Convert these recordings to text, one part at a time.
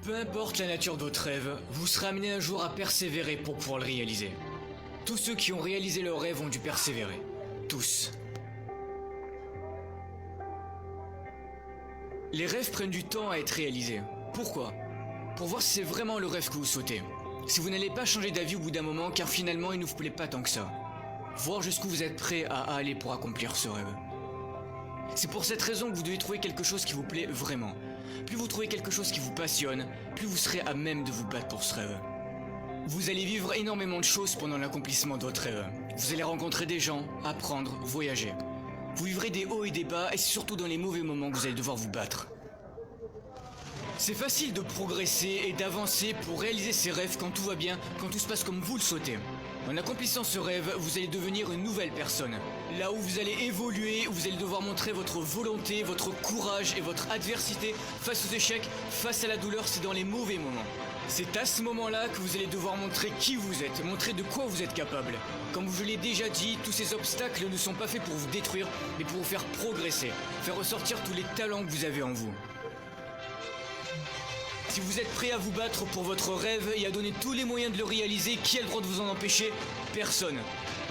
Peu importe la nature de votre rêve, vous serez amené un jour à persévérer pour pouvoir le réaliser. Tous ceux qui ont réalisé leur rêve ont dû persévérer. Tous. Les rêves prennent du temps à être réalisés. Pourquoi? Pour voir si c'est vraiment le rêve que vous souhaitez. Si vous n'allez pas changer d'avis au bout d'un moment, car finalement il ne vous plaît pas tant que ça. Voir jusqu'où vous êtes prêt à aller pour accomplir ce rêve. C'est pour cette raison que vous devez trouver quelque chose qui vous plaît vraiment. Plus vous trouvez quelque chose qui vous passionne, plus vous serez à même de vous battre pour ce rêve. Vous allez vivre énormément de choses pendant l'accomplissement de votre rêve. Vous allez rencontrer des gens, apprendre, voyager. Vous vivrez des hauts et des bas, et c'est surtout dans les mauvais moments que vous allez devoir vous battre. C'est facile de progresser et d'avancer pour réaliser ses rêves quand tout va bien, quand tout se passe comme vous le souhaitez. En accomplissant ce rêve, vous allez devenir une nouvelle personne. Là où vous allez évoluer, vous allez devoir montrer votre volonté, votre courage et votre adversité face aux échecs, face à la douleur, c'est dans les mauvais moments. C'est à ce moment-là que vous allez devoir montrer qui vous êtes, montrer de quoi vous êtes capable. Comme je l'ai déjà dit, tous ces obstacles ne sont pas faits pour vous détruire, mais pour vous faire progresser, faire ressortir tous les talents que vous avez en vous. Si vous êtes prêt à vous battre pour votre rêve et à donner tous les moyens de le réaliser, qui a le droit de vous en empêcher? Personne.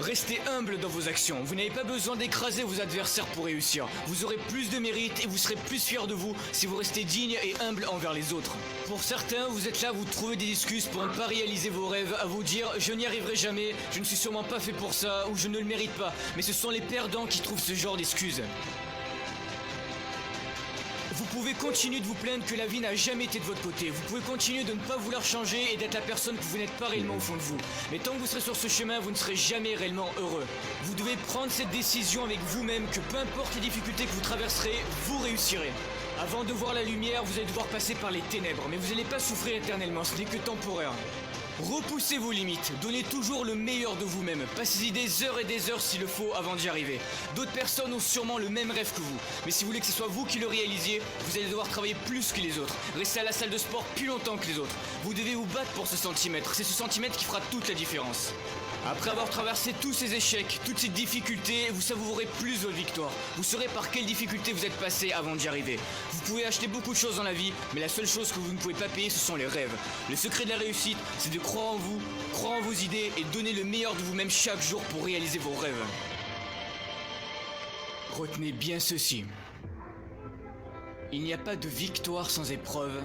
Restez humble dans vos actions. Vous n'avez pas besoin d'écraser vos adversaires pour réussir. Vous aurez plus de mérite et vous serez plus fiers de vous si vous restez digne et humble envers les autres. Pour certains, vous êtes là à vous trouver des excuses pour ne pas réaliser vos rêves, à vous dire « je n'y arriverai jamais, je ne suis sûrement pas fait pour ça » ou « je ne le mérite pas ». Mais ce sont les perdants qui trouvent ce genre d'excuses. Vous pouvez continuer de vous plaindre que la vie n'a jamais été de votre côté. Vous pouvez continuer de ne pas vouloir changer et d'être la personne que vous n'êtes pas réellement au fond de vous. Mais tant que vous serez sur ce chemin, vous ne serez jamais réellement heureux. Vous devez prendre cette décision avec vous-même que peu importe les difficultés que vous traverserez, vous réussirez. Avant de voir la lumière, vous allez devoir passer par les ténèbres, mais vous n'allez pas souffrir éternellement, ce n'est que temporaire. Repoussez vos limites, donnez toujours le meilleur de vous-même, passez-y des heures et des heures s'il le faut avant d'y arriver. D'autres personnes ont sûrement le même rêve que vous, mais si vous voulez que ce soit vous qui le réalisiez, vous allez devoir travailler plus que les autres, rester à la salle de sport plus longtemps que les autres. Vous devez vous battre pour ce centimètre, c'est ce centimètre qui fera toute la différence. Après avoir traversé tous ces échecs, toutes ces difficultés, vous savourerez plus vos victoires. Vous saurez par quelles difficultés vous êtes passé avant d'y arriver. Vous pouvez acheter beaucoup de choses dans la vie, mais la seule chose que vous ne pouvez pas payer, ce sont les rêves. Le secret de la réussite, c'est de croire en vous, croire en vos idées et donner le meilleur de vous-même chaque jour pour réaliser vos rêves. Retenez bien ceci. Il n'y a pas de victoire sans épreuve.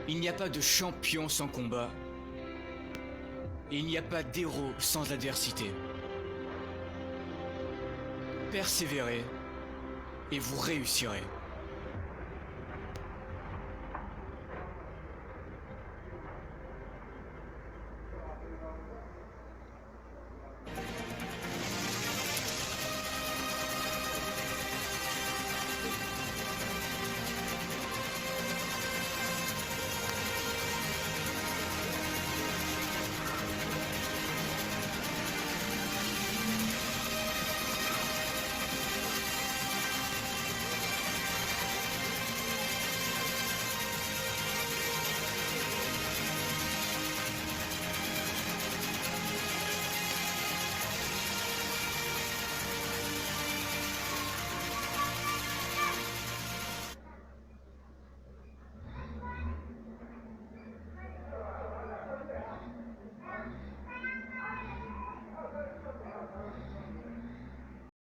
Il n'y a pas de champion sans combat. Et il n'y a pas d'héros sans adversité. Persévérez et vous réussirez.